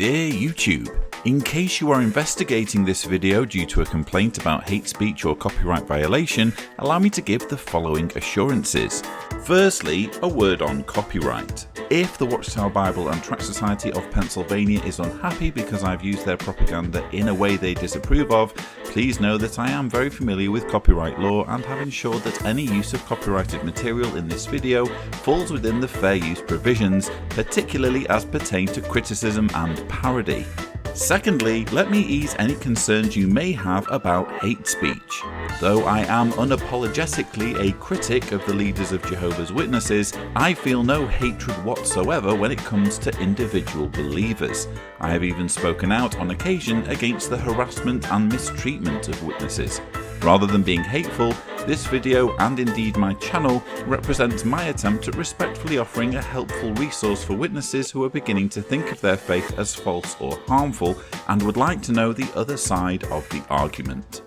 Dear YouTube, in case you are investigating this video due to a complaint about hate speech or copyright violation, allow me to give the following assurances. Firstly, a word on copyright. If the Watchtower Bible and Tract Society of Pennsylvania is unhappy because I've used their propaganda in a way they disapprove of, please know that I am very familiar with copyright law and have ensured that any use of copyrighted material in this video falls within the fair use provisions, particularly as pertain to criticism and parody. Secondly, let me ease any concerns you may have about hate speech. Though I am unapologetically a critic of the leaders of Jehovah's Witnesses, I feel no hatred whatsoever when it comes to individual believers. I have even spoken out on occasion against the harassment and mistreatment of witnesses. Rather than being hateful, this video, and indeed my channel, represents my attempt at respectfully offering a helpful resource for witnesses who are beginning to think of their faith as false or harmful and would like to know the other side of the argument.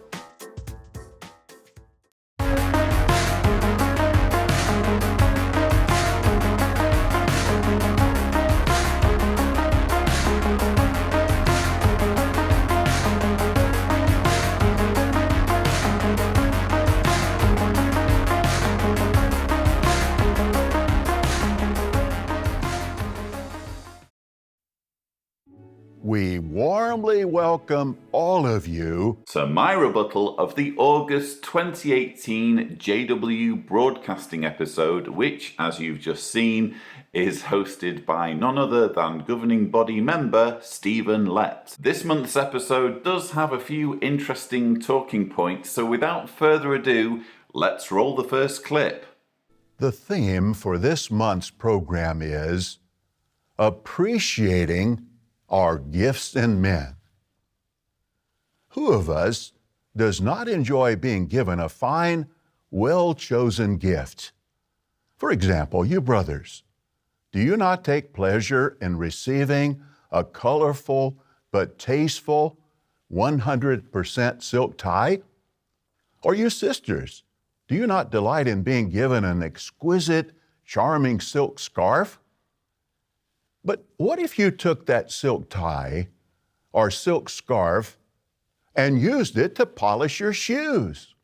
We warmly welcome all of you to my rebuttal of the August 2018 JW Broadcasting episode, which, as you've just seen, is hosted by none other than governing body member Stephen Lett. This month's episode does have a few interesting talking points, so without further ado, let's roll the first clip. The theme for this month's program is Appreciating Our Gifts in Men. Who of us does not enjoy being given a fine, well-chosen gift? For example, you brothers, do you not take pleasure in receiving a colorful but tasteful 100% silk tie? Or you sisters, do you not delight in being given an exquisite, charming silk scarf? But what if you took that silk tie or silk scarf and used it to polish your shoes?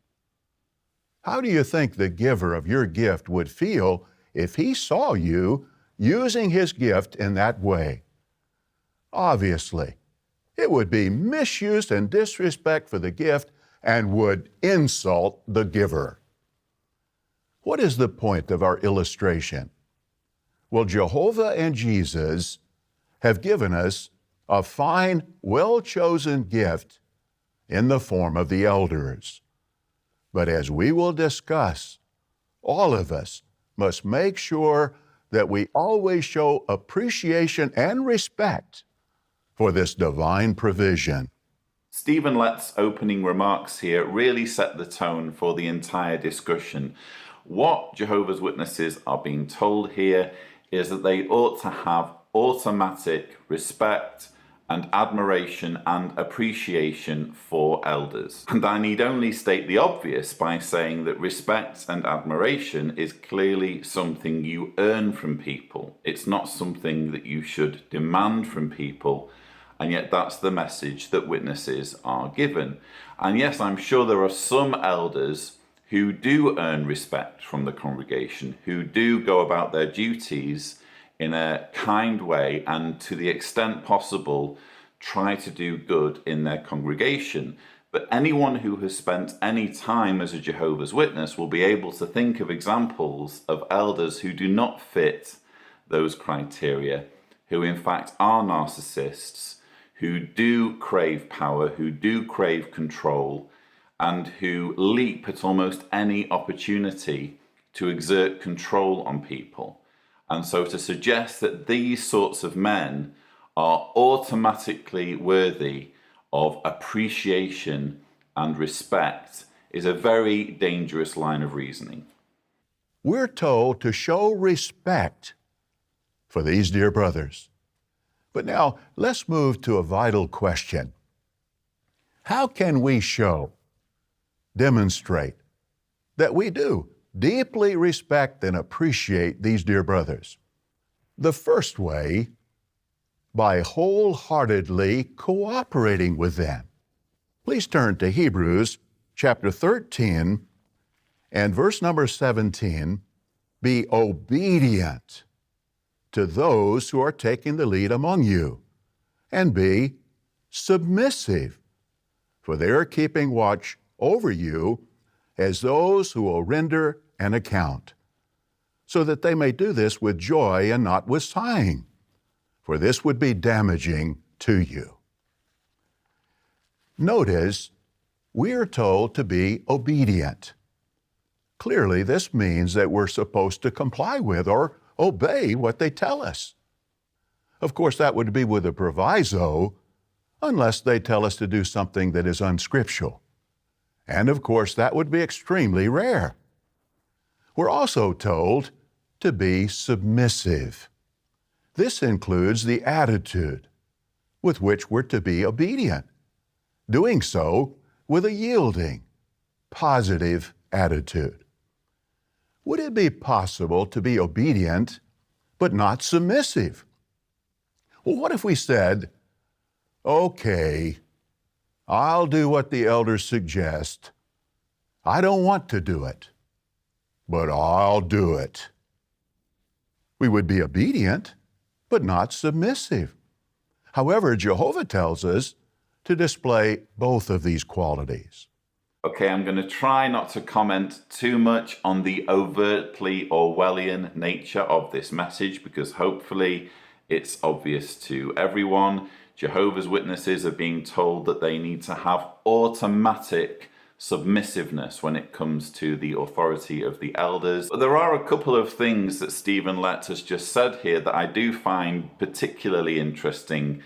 How do you think the giver of your gift would feel if he saw you using his gift in that way? Obviously, it would be misuse and disrespect for the gift and would insult the giver. What is the point of our illustration? Well, Jehovah and Jesus have given us a fine, well-chosen gift in the form of the elders. But as we will discuss, all of us must make sure that we always show appreciation and respect for this divine provision. Stephen Lett's opening remarks here really set the tone for the entire discussion. What Jehovah's Witnesses are being told here is that they ought to have automatic respect and admiration and appreciation for elders. And I need only state the obvious by saying that respect and admiration is clearly something you earn from people. It's not something that you should demand from people, and yet that's the message that witnesses are given. And yes, I'm sure there are some elders who do earn respect from the congregation, who do go about their duties in a kind way and to the extent possible try to do good in their congregation. But anyone who has spent any time as a Jehovah's Witness will be able to think of examples of elders who do not fit those criteria, who in fact are narcissists, who do crave power, who do crave control, and who leap at almost any opportunity to exert control on people. And so to suggest that these sorts of men are automatically worthy of appreciation and respect is a very dangerous line of reasoning. We're told to show respect for these dear brothers. But now let's move to a vital question. How can we demonstrate that we do deeply respect and appreciate these dear brothers? The first way by wholeheartedly cooperating with them. Please turn to Hebrews chapter 13 and verse number 17. Be obedient to those who are taking the lead among you, and be submissive, for they are keeping watch over you as those who will render an account, so that they may do this with joy and not with sighing, for this would be damaging to you. Notice, we are told to be obedient. Clearly, this means that we're supposed to comply with or obey what they tell us. Of course, that would be with a proviso, unless they tell us to do something that is unscriptural. And of course, that would be extremely rare. We're also told to be submissive. This includes the attitude with which we're to be obedient, doing so with a yielding, positive attitude. Would it be possible to be obedient but not submissive? Well, what if we said, okay, I'll do what the elders suggest. I don't want to do it, but I'll do it. We would be obedient, but not submissive. However, Jehovah tells us to display both of these qualities. Okay, I'm going to try not to comment too much on the overtly Orwellian nature of this message, because hopefully it's obvious to everyone. Jehovah's Witnesses are being told that they need to have automatic submissiveness when it comes to the authority of the elders. But there are a couple of things that Stephen Lett has just said here that I do find particularly interesting.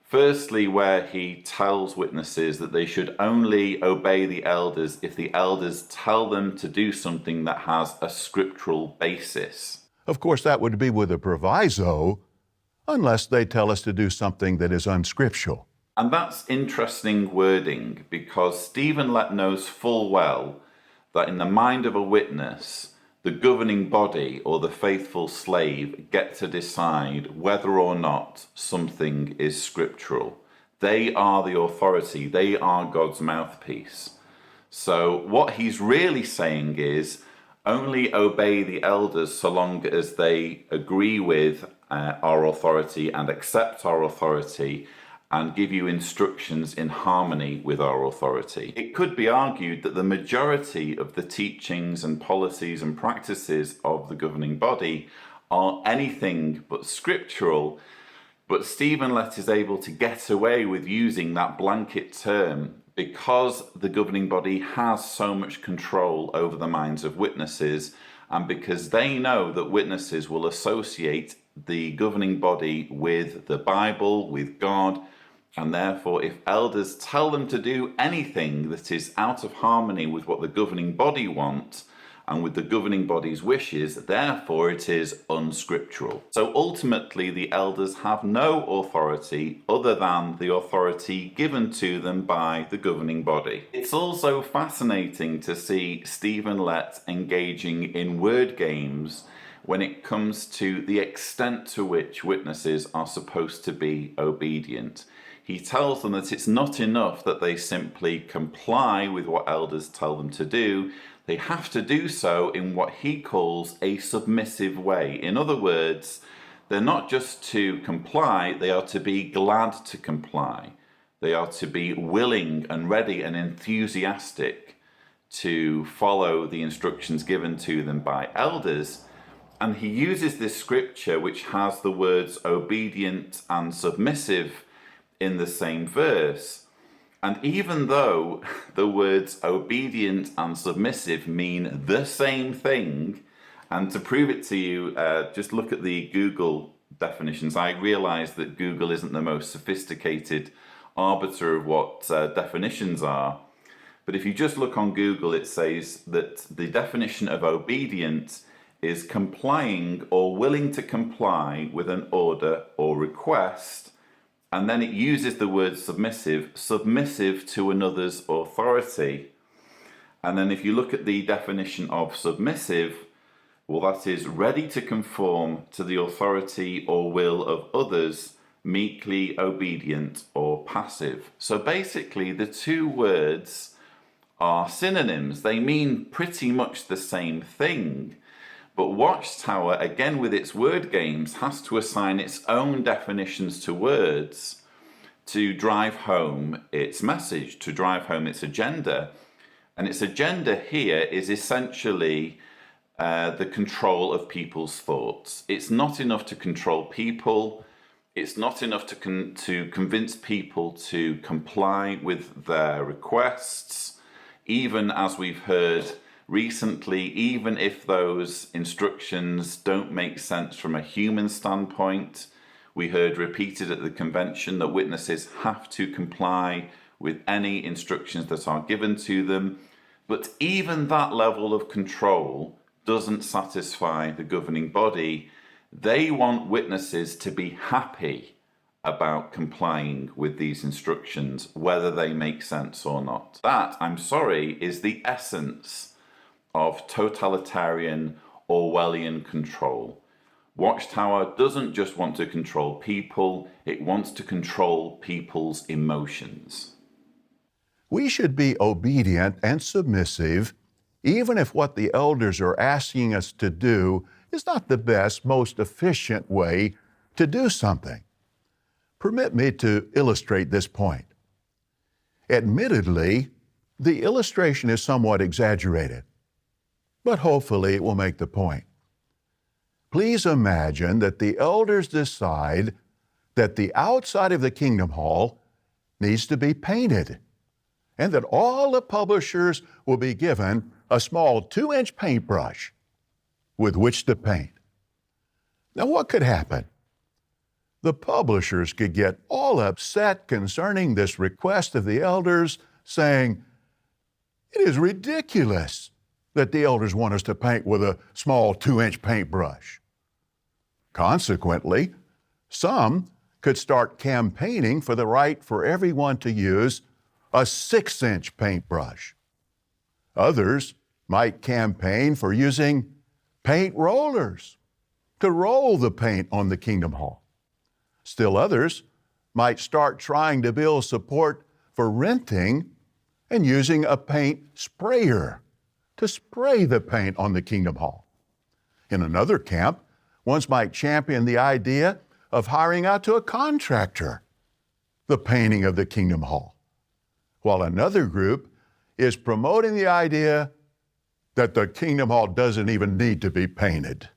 Firstly, where he tells witnesses that they should only obey the elders if the elders tell them to do something that has a scriptural basis. Of course, that would be with a proviso, unless they tell us to do something that is unscriptural. And that's interesting wording, because Stephen Lett knows full well that in the mind of a witness, the governing body or the faithful slave get to decide whether or not something is scriptural. They are the authority. They are God's mouthpiece. So what he's really saying is only obey the elders so long as they agree with our authority and accept our authority and give you instructions in harmony with our authority. It could be argued that the majority of the teachings and policies and practices of the governing body are anything but scriptural, but Stephen Lett is able to get away with using that blanket term because the governing body has so much control over the minds of witnesses, and because they know that witnesses will associate the governing body with the Bible, with God, and therefore if elders tell them to do anything that is out of harmony with what the governing body wants and with the governing body's wishes, therefore it is unscriptural. So ultimately the elders have no authority other than the authority given to them by the governing body. It's also fascinating to see Stephen Lett engaging in word games when it comes to the extent to which witnesses are supposed to be obedient. He tells them that it's not enough that they simply comply with what elders tell them to do. They have to do so in what he calls a submissive way. In other words, they're not just to comply, they are to be glad to comply. They are to be willing and ready and enthusiastic to follow the instructions given to them by elders. And he uses this scripture, which has the words obedient and submissive in the same verse. And even though the words obedient and submissive mean the same thing, and to prove it to you, just look at the Google definitions. I realize that Google isn't the most sophisticated arbiter of what definitions are, but if you just look on Google, it says that the definition of obedient is complying or willing to comply with an order or request. And then it uses the word submissive to another's authority. And then if you look at the definition of submissive, well, that is ready to conform to the authority or will of others, meekly obedient, or passive. So basically, the two words are synonyms. They mean pretty much the same thing. But Watchtower, again with its word games, has to assign its own definitions to words to drive home its message, to drive home its agenda. And its agenda here is essentially the control of people's thoughts. It's not enough to control people. It's not enough to convince people to comply with their requests, even as we've heard recently, even if those instructions don't make sense from a human standpoint. We heard repeated at the convention that witnesses have to comply with any instructions that are given to them. But even that level of control doesn't satisfy the governing body. They want witnesses to be happy about complying with these instructions, whether they make sense or not. That, I'm sorry, is the essence of totalitarian Orwellian control. Watchtower doesn't just want to control people, it wants to control people's emotions. We should be obedient and submissive, even if what the elders are asking us to do is not the best, most efficient way to do something. Permit me to illustrate this point. Admittedly, the illustration is somewhat exaggerated, but hopefully it will make the point. Please imagine that the elders decide that the outside of the Kingdom Hall needs to be painted, and that all the publishers will be given a small 2-inch paintbrush with which to paint. Now, what could happen? The publishers could get all upset concerning this request of the elders, saying, "It is ridiculous that the elders want us to paint with a small 2-inch paintbrush." Consequently, some could start campaigning for the right for everyone to use a 6-inch paintbrush. Others might campaign for using paint rollers to roll the paint on the Kingdom Hall. Still others might start trying to build support for renting and using a paint sprayer to spray the paint on the Kingdom Hall. In another camp, ones might champion the idea of hiring out to a contractor the painting of the Kingdom Hall, while another group is promoting the idea that the Kingdom Hall doesn't even need to be painted.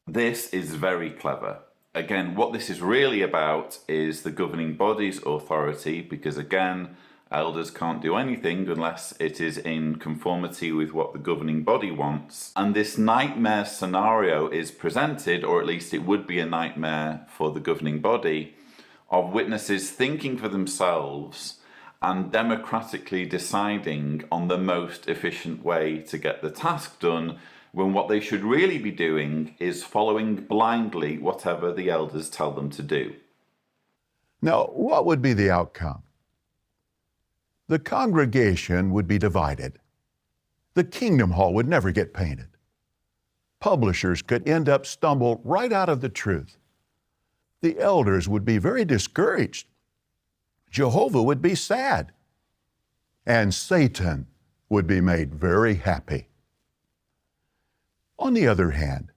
This is very clever. Again, what this is really about is the governing body's authority, because again, elders can't do anything unless it is in conformity with what the governing body wants. And this nightmare scenario is presented, or at least it would be a nightmare for the governing body, of witnesses thinking for themselves and democratically deciding on the most efficient way to get the task done, when what they should really be doing is following blindly whatever the elders tell them to do. Now, what would be the outcome? The congregation would be divided. The Kingdom Hall would never get painted. Publishers could end up stumbled right out of the truth. The elders would be very discouraged. Jehovah would be sad. And Satan would be made very happy. On the other hand,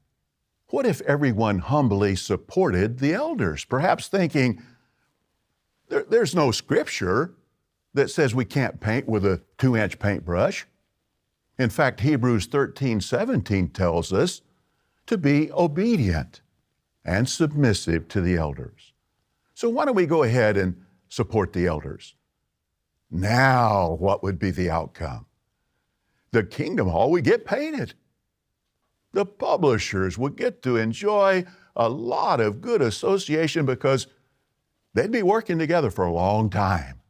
what if everyone humbly supported the elders, perhaps thinking, there's no scripture that says we can't paint with a 2-inch paintbrush. In fact, Hebrews 13:17 tells us to be obedient and submissive to the elders. So why don't we go ahead and support the elders? Now, what would be the outcome? The Kingdom Hall would get painted. The publishers would get to enjoy a lot of good association because they'd be working together for a long time.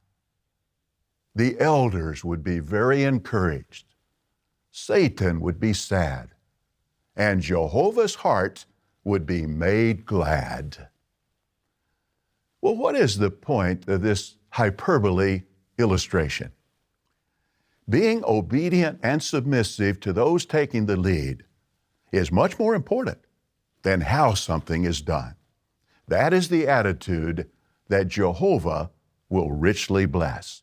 The elders would be very encouraged. Satan would be sad. And Jehovah's heart would be made glad. Well, what is the point of this hyperbole illustration? Being obedient and submissive to those taking the lead is much more important than how something is done. That is the attitude that Jehovah will richly bless.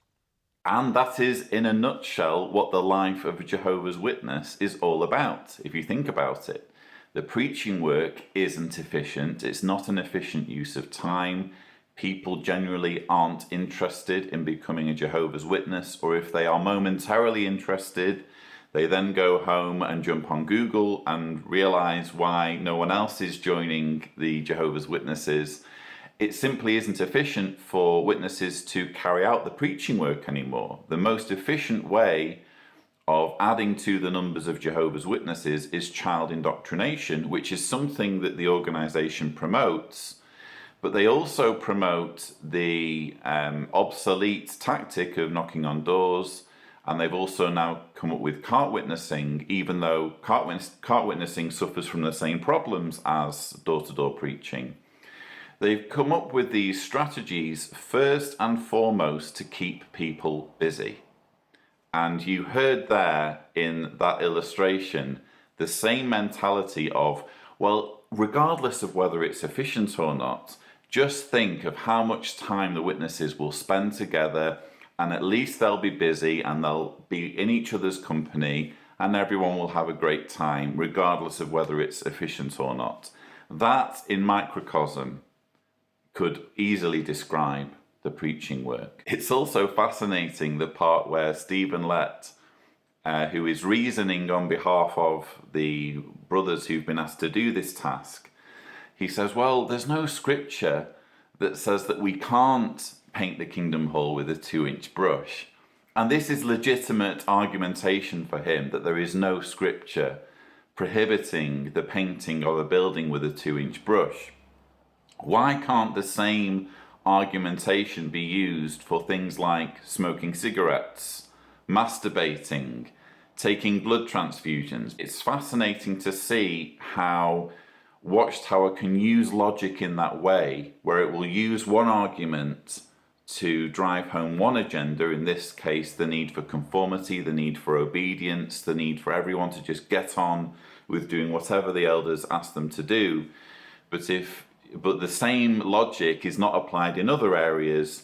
And that is, in a nutshell, what the life of a Jehovah's Witness is all about, if you think about it. The preaching work isn't efficient. It's not an efficient use of time. People generally aren't interested in becoming a Jehovah's Witness, or if they are momentarily interested, they then go home and jump on Google and realize why no one else is joining the Jehovah's Witnesses. It simply isn't efficient for witnesses to carry out the preaching work anymore. The most efficient way of adding to the numbers of Jehovah's Witnesses is child indoctrination, which is something that the organization promotes, but they also promote the obsolete tactic of knocking on doors, and they've also now come up with cart witnessing, even though cart witnessing suffers from the same problems as door-to-door preaching. They've come up with these strategies first and foremost to keep people busy. And you heard there in that illustration the same mentality of, well, regardless of whether it's efficient or not, just think of how much time the witnesses will spend together, and at least they'll be busy and they'll be in each other's company, and everyone will have a great time, regardless of whether it's efficient or not. That, in microcosm, could easily describe the preaching work. It's also fascinating the part where Stephen Lett, who is reasoning on behalf of the brothers who've been asked to do this task, he says, well, there's no scripture that says that we can't paint the kingdom hall with a 2-inch brush. And this is legitimate argumentation for him, that there is no scripture prohibiting the painting of a building with a 2-inch brush. Why can't the same argumentation be used for things like smoking cigarettes, masturbating, taking blood transfusions? It's fascinating to see how Watchtower can use logic in that way, where it will use one argument to drive home one agenda, in this case the need for conformity, the need for obedience, the need for everyone to just get on with doing whatever the elders ask them to do. But the same logic is not applied in other areas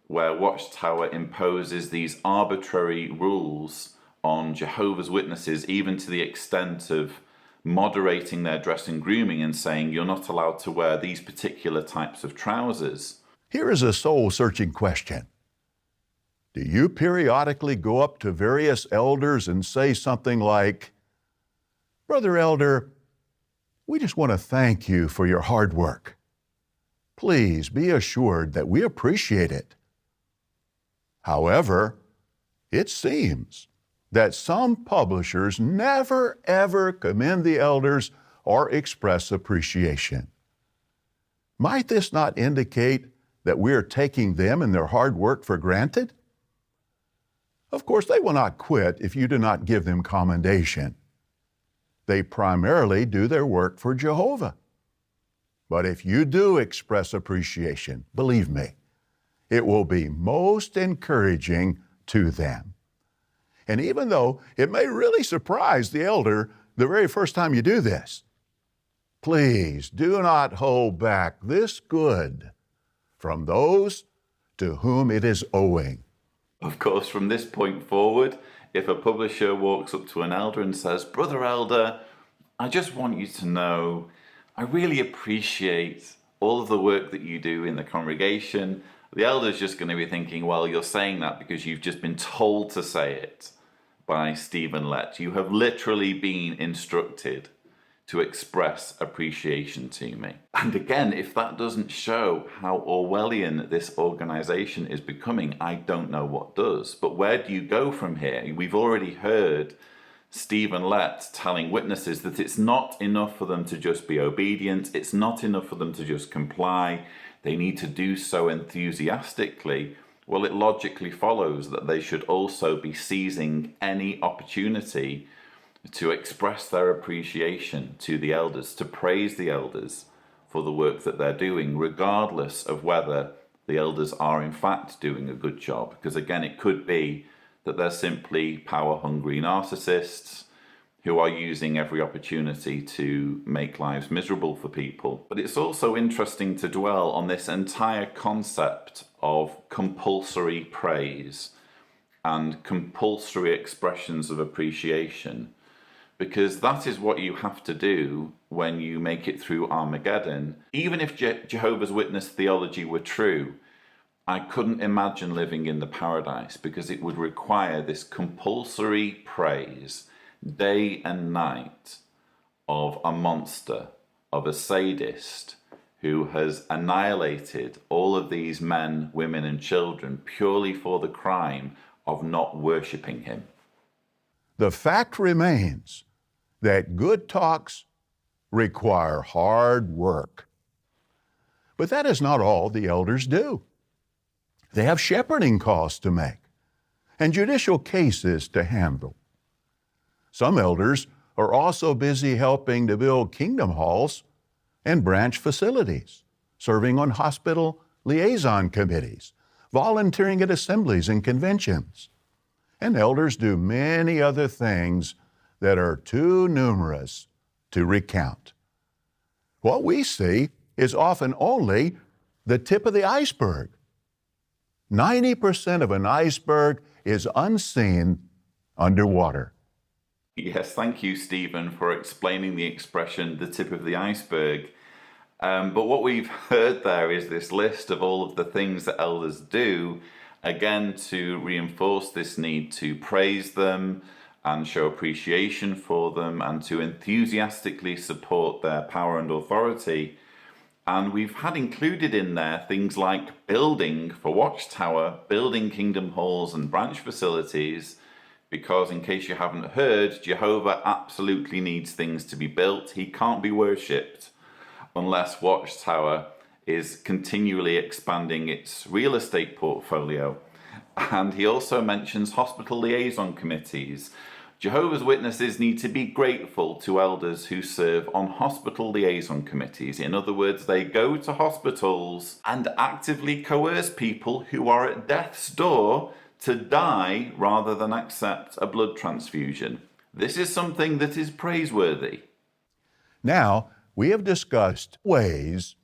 where Watchtower imposes these arbitrary rules on Jehovah's Witnesses, even to the extent of moderating their dress and grooming and saying you're not allowed to wear these particular types of trousers. Here is a soul-searching question. Do you periodically go up to various elders and say something like, Brother Elder, we just want to thank you for your hard work. Please be assured that we appreciate it. However, it seems that some publishers never ever commend the elders or express appreciation. Might this not indicate that we are taking them and their hard work for granted? Of course, they will not quit if you do not give them commendation. They primarily do their work for Jehovah. But if you do express appreciation, believe me, it will be most encouraging to them. And even though it may really surprise the elder the very first time you do this, please do not hold back this good from those to whom it is owing. Of course, from this point forward, if a publisher walks up to an elder and says, Brother Elder, I just want you to know, I really appreciate all of the work that you do in the congregation. The elder's just going to be thinking, well, you're saying that because you've just been told to say it by Stephen Lett. You have literally been instructed to express appreciation to me. And again, if that doesn't show how Orwellian this organization is becoming, I don't know what does. But where do you go from here? We've already heard Stephen Lett telling witnesses that it's not enough for them to just be obedient. It's not enough for them to just comply. They need to do so enthusiastically. Well, it logically follows that they should also be seizing any opportunity to express their appreciation to the elders, to praise the elders for the work that they're doing, regardless of whether the elders are in fact doing a good job. Because again, it could be that they're simply power-hungry narcissists who are using every opportunity to make lives miserable for people. But it's also interesting to dwell on this entire concept of compulsory praise and compulsory expressions of appreciation, because that is what you have to do when you make it through Armageddon. Even if Jehovah's Witness theology were true, I couldn't imagine living in the paradise, because it would require this compulsory praise day and night of a monster, of a sadist who has annihilated all of these men, women, and children purely for the crime of not worshipping him. The fact remains that good talks require hard work. But that is not all the elders do. They have shepherding calls to make and judicial cases to handle. Some elders are also busy helping to build kingdom halls and branch facilities, serving on hospital liaison committees, volunteering at assemblies and conventions. And elders do many other things that are too numerous to recount. What we see is often only the tip of the iceberg. 90% of an iceberg is unseen underwater. Yes, thank you, Stephen, for explaining the expression, the tip of the iceberg. But what we've heard there is this list of all of the things that elders do, again, to reinforce this need to praise them and show appreciation for them and to enthusiastically support their power and authority. And we've had included in there things like building for Watchtower, building kingdom halls and branch facilities, because in case you haven't heard, Jehovah absolutely needs things to be built. He can't be worshipped unless Watchtower is continually expanding its real estate portfolio. And he also mentions hospital liaison committees. Jehovah's Witnesses need to be grateful to elders who serve on hospital liaison committees. In other words, they go to hospitals and actively coerce people who are at death's door to die rather than accept a blood transfusion. This is something that is praiseworthy. Now, we have discussed ways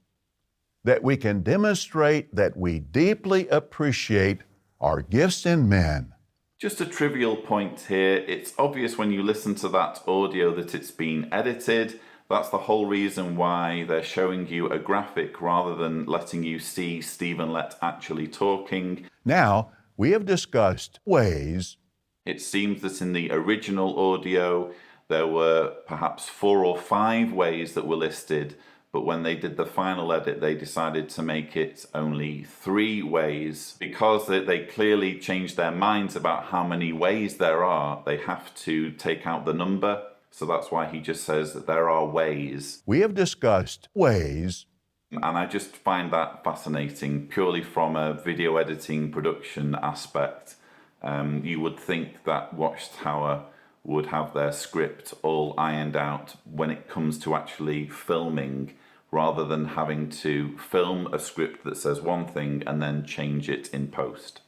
that we can demonstrate that we deeply appreciate our gifts in men. Just a trivial point here. It's obvious when you listen to that audio that it's been edited. That's the whole reason why they're showing you a graphic rather than letting you see Stephen Lett actually talking. Now, we have discussed ways. It seems that in the original audio, there were perhaps 4 or 5 ways that were listed, but when they did the final edit, they decided to make it only 3 ways. Because they clearly changed their minds about how many ways there are, they have to take out the number. So that's why he just says that there are ways. We have discussed ways. And I just find that fascinating, purely from a video editing production aspect. You would think that Watchtower would have their script all ironed out when it comes to actually filming, rather than having to film a script that says one thing and then change it in post.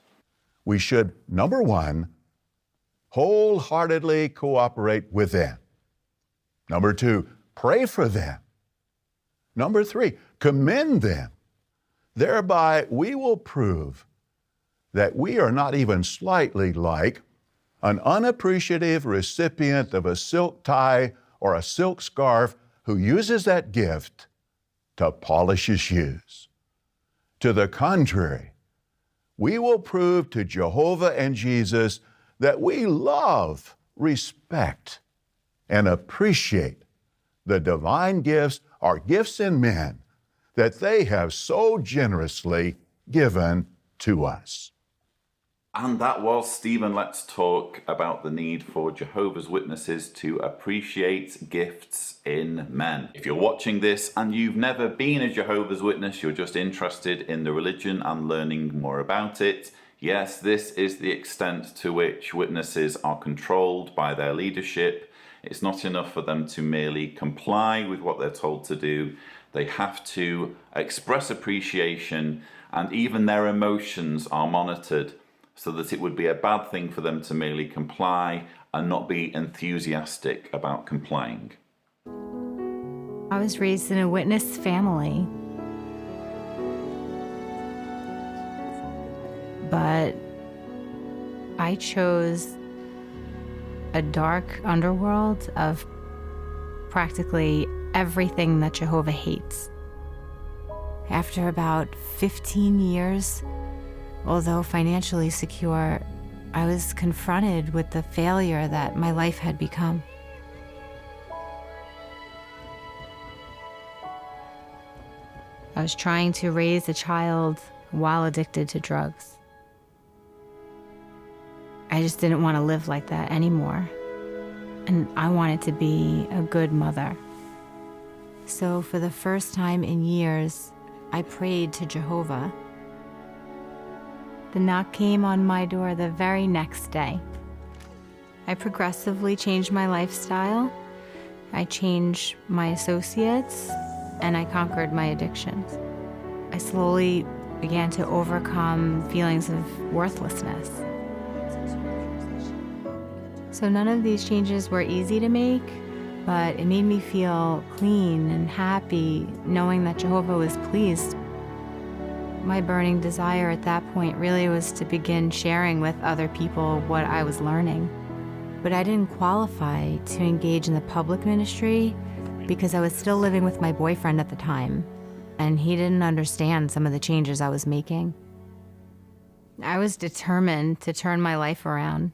We should, number 1, wholeheartedly cooperate with them. Number 2, pray for them. Number 3, commend them. Thereby, we will prove that we are not even slightly like an unappreciative recipient of a silk tie or a silk scarf who uses that gift to polish his shoes. To the contrary, we will prove to Jehovah and Jesus that we love, respect, and appreciate the divine gifts, our gifts in men, that they have so generously given to us. And that was Stephen Lett's talk about the need for Jehovah's Witnesses to appreciate gifts in men. If you're watching this and you've never been a Jehovah's Witness, you're just interested in the religion and learning more about it, yes, this is the extent to which witnesses are controlled by their leadership. It's not enough for them to merely comply with what they're told to do. They have to express appreciation, and even their emotions are monitored. so that it would be a bad thing for them to merely comply and not be enthusiastic about complying. I was raised in a witness family, but I chose a dark underworld of practically everything that Jehovah hates. After about 15 years, although financially secure, I was confronted with the failure that my life had become. I was trying to raise a child while addicted to drugs. I just didn't want to live like that anymore. And I wanted to be a good mother. So for the first time in years, I prayed to Jehovah. The knock came on my door the very next day. I progressively changed my lifestyle. I changed my associates, and I conquered my addictions. I slowly began to overcome feelings of worthlessness. So none of these changes were easy to make, but it made me feel clean and happy knowing that Jehovah was pleased. My burning desire at that point really was to begin sharing with other people what I was learning. But I didn't qualify to engage in the public ministry because I was still living with my boyfriend at the time, and he didn't understand some of the changes I was making. I was determined to turn my life around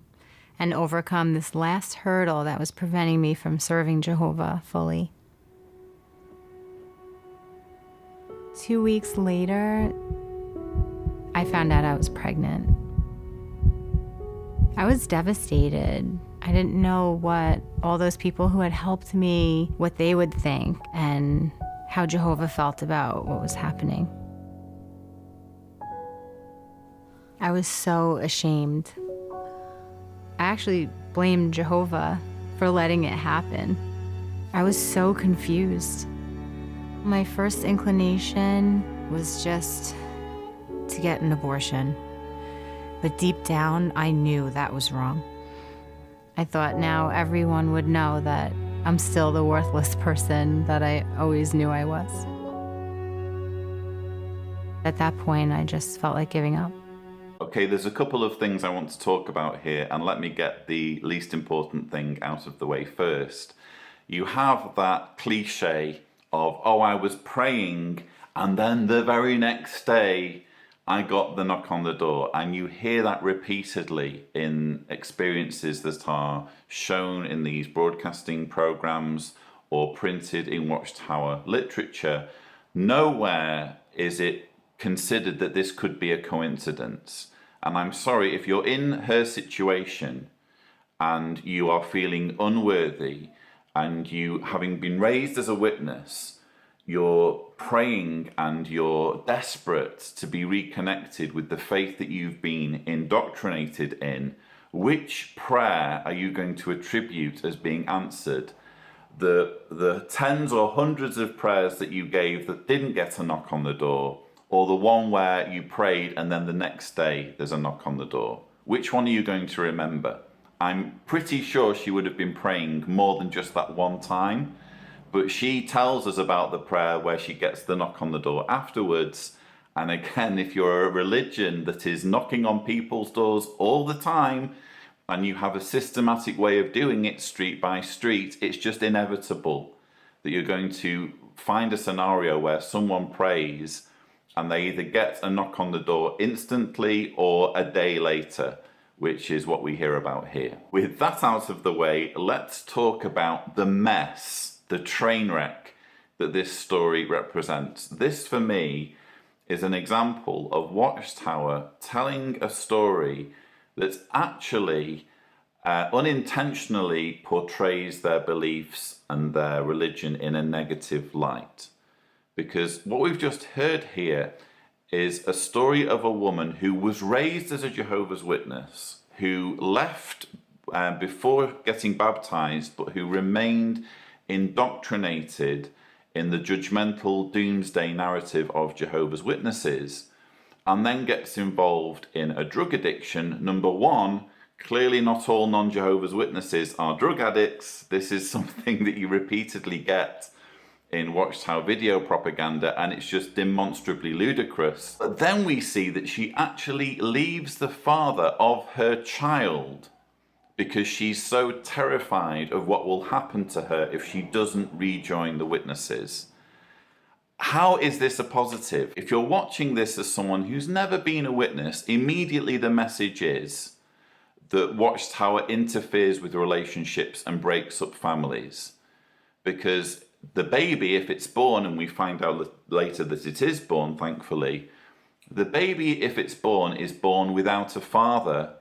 and overcome this last hurdle that was preventing me from serving Jehovah fully. 2 weeks later, I found out I was pregnant. I was devastated. I didn't know what all those people who had helped me, what they would think, and how Jehovah felt about what was happening. I was so ashamed. I actually blamed Jehovah for letting it happen. I was so confused. My first inclination was just to get an abortion. But deep down, I knew that was wrong. I thought now everyone would know that I'm still the worthless person that I always knew I was. At that point, I just felt like giving up. Okay, there's a couple of things I want to talk about here, and let me get the least important thing out of the way first. You have that cliche of, oh, I was praying, and then the very next day, I got the knock on the door, and you hear that repeatedly in experiences that are shown in these broadcasting programs or printed in Watchtower literature. Nowhere is it considered that this could be a coincidence. And I'm sorry, if you're in her situation and you are feeling unworthy and you, having been raised as a witness, you're praying and you're desperate to be reconnected with the faith that you've been indoctrinated in, which prayer are you going to attribute as being answered? The tens or hundreds of prayers that you gave that didn't get a knock on the door, or the one where you prayed and then the next day there's a knock on the door? Which one are you going to remember? I'm pretty sure she would have been praying more than just that one time. But she tells us about the prayer where she gets the knock on the door afterwards. And again, if you're a religion that is knocking on people's doors all the time, and you have a systematic way of doing it street by street, it's just inevitable that you're going to find a scenario where someone prays and they either get a knock on the door instantly or a day later, which is what we hear about here. With that out of the way, let's talk about the mess, the train wreck that this story represents. This, for me, is an example of Watchtower telling a story that actually unintentionally portrays their beliefs and their religion in a negative light. Because what we've just heard here is a story of a woman who was raised as a Jehovah's Witness, who left before getting baptized, but who remained indoctrinated in the judgmental doomsday narrative of Jehovah's Witnesses. and then gets involved in a drug addiction, number one, clearly not all non-Jehovah's Witnesses are drug addicts. This is something that you repeatedly get in Watchtower video propaganda, and it's just demonstrably ludicrous. But then we see that she actually leaves the father of her child because she's so terrified of what will happen to her if she doesn't rejoin the witnesses. How is this a positive? If you're watching this as someone who's never been a witness, immediately the message is that Watchtower interferes with relationships and breaks up families. Because the baby, if it's born, and we find out later that it is born, thankfully, the baby, if it's born, is born without a father,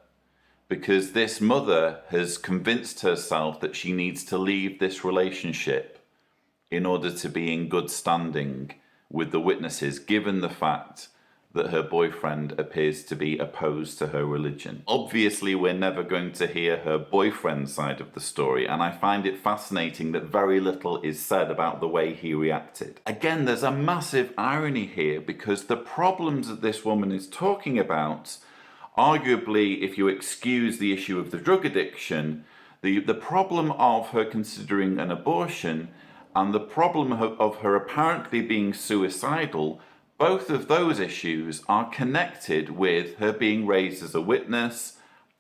because this mother has convinced herself that she needs to leave this relationship in order to be in good standing with the witnesses, given the fact that her boyfriend appears to be opposed to her religion. Obviously, we're never going to hear her boyfriend's side of the story, and I find it fascinating that very little is said about the way he reacted. Again, there's a massive irony here, because the problems that this woman is talking about, arguably, if you excuse the issue of the drug addiction, the problem of her considering an abortion and the problem of her apparently being suicidal, both of those issues are connected with her being raised as a witness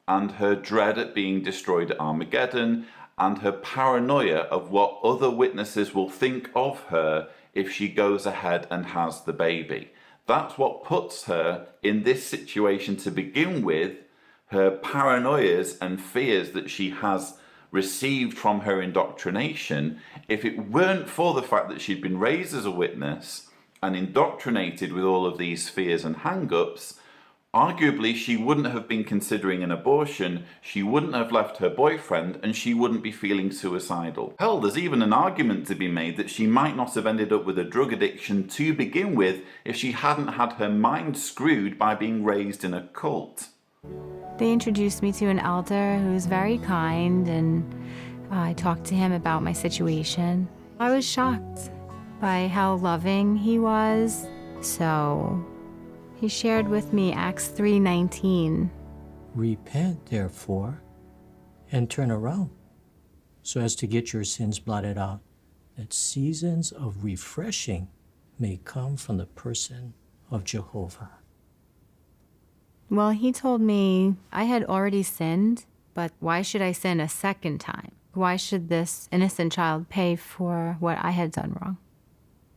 and her dread at being destroyed at Armageddon and her paranoia of what other witnesses will think of her if she goes ahead and has the baby. That's what puts her in this situation to begin with, her paranoias and fears that she has received from her indoctrination. If it weren't for the fact that she'd been raised as a witness and indoctrinated with all of these fears and hang-ups, arguably she wouldn't have been considering an abortion, she wouldn't have left her boyfriend, and she wouldn't be feeling suicidal. Hell, there's even an argument to be made that she might not have ended up with a drug addiction to begin with if she hadn't had her mind screwed by being raised in a cult. They introduced me to an elder who's very kind, and I talked to him about my situation. I was shocked by how loving he was. So he shared with me Acts 3:19. Repent, therefore, and turn around, so as to get your sins blotted out, that seasons of refreshing may come from the person of Jehovah. Well, he told me I had already sinned, but why should I sin a second time? Why should this innocent child pay for what I had done wrong?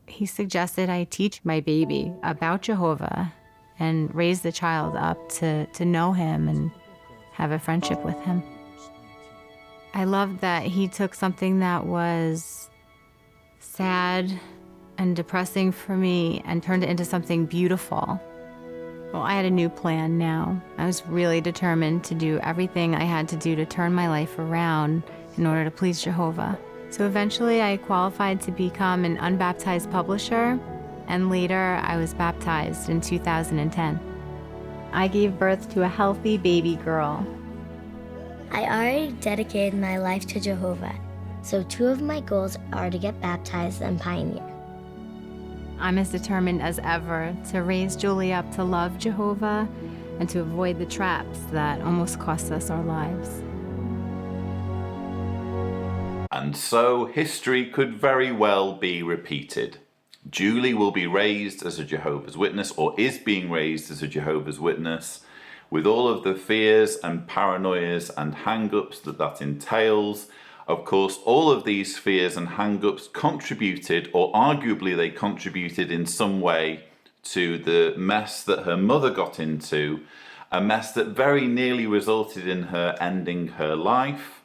He suggested I teach my baby about Jehovah and raise the child up to know him and have a friendship with him. I loved that he took something that was sad and depressing for me and turned it into something beautiful. Well, I had a new plan now. I was really determined to do everything I had to do to turn my life around in order to please Jehovah. So eventually I qualified to become an unbaptized publisher, and later I was baptized in 2010. I gave birth to a healthy baby girl. I already dedicated my life to Jehovah, so 2 of my goals are to get baptized and pioneer. I'm as determined as ever to raise Julie up to love Jehovah and to avoid the traps that almost cost us our lives. And so history could very well be repeated. Julie will be raised as a Jehovah's Witness, or is being raised as a Jehovah's Witness, with all of the fears and paranoias and hang-ups that entails. Of course, all of these fears and hang-ups contributed, or arguably they contributed in some way, to the mess that her mother got into, a mess that very nearly resulted in her ending her life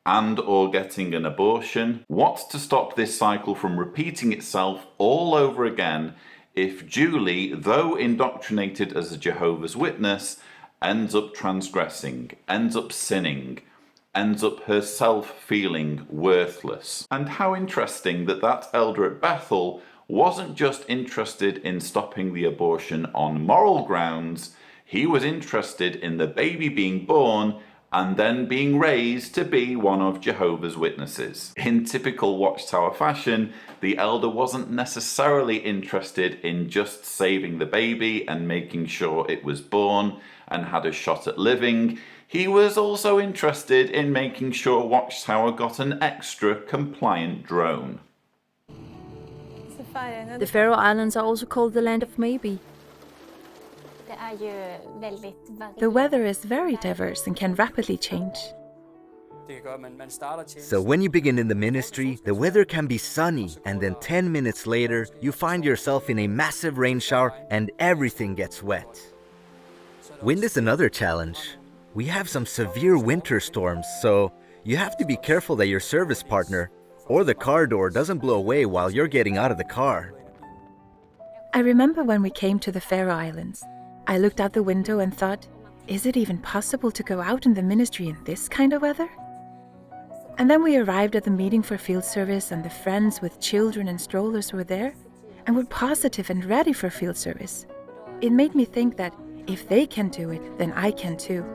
and or getting an abortion. What's to stop this cycle from repeating itself all over again if Julie, though indoctrinated as a Jehovah's Witness, ends up transgressing, ends up sinning, ends up herself feeling worthless? And how interesting that that elder at Bethel wasn't just interested in stopping the abortion on moral grounds, he was interested in the baby being born and then being raised to be one of Jehovah's Witnesses. In typical Watchtower fashion, the elder wasn't necessarily interested in just saving the baby and making sure it was born and had a shot at living. He was also interested in making sure Watchtower got an extra compliant drone. The Faroe Islands are also called the land of maybe. The weather is very diverse and can rapidly change. So when you begin in the ministry, the weather can be sunny, and then 10 minutes later, you find yourself in a massive rain shower and everything gets wet. Wind is another challenge. We have some severe winter storms, so you have to be careful that your service partner or the car door doesn't blow away while you're getting out of the car. I remember when we came to the Faroe Islands. I looked out the window and thought, is it even possible to go out in the ministry in this kind of weather? And then we arrived at the meeting for field service, and the friends with children and strollers were there and were positive and ready for field service. It made me think that if they can do it, then I can too.